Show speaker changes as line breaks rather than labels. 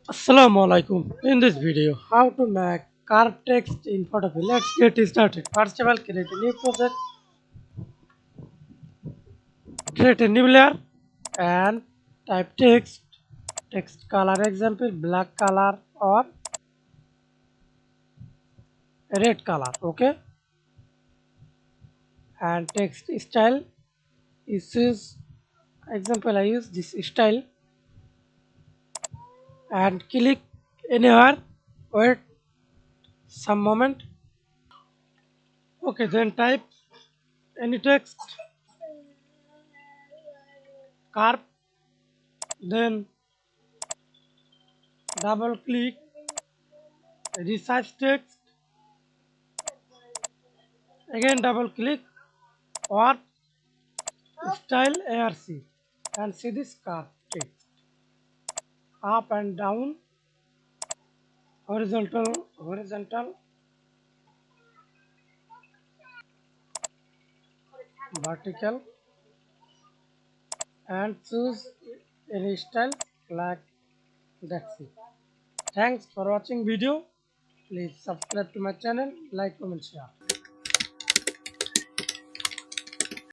Assalamu alaikum. In this video, how to make car text in Photopea. Let's get started. First of all, create a new project, create a new layer, and type text. Text color example black color or red color. Okay, and text style is example. I use this style and click anywhere. Wait some moment. Okay, then type any text. Car. Then double click resize text, again double click or style ARC and see this curve text up and down, horizontal, vertical, and choose any style like that's it. Thanks for watching video. Please subscribe to my channel, like, comment, share.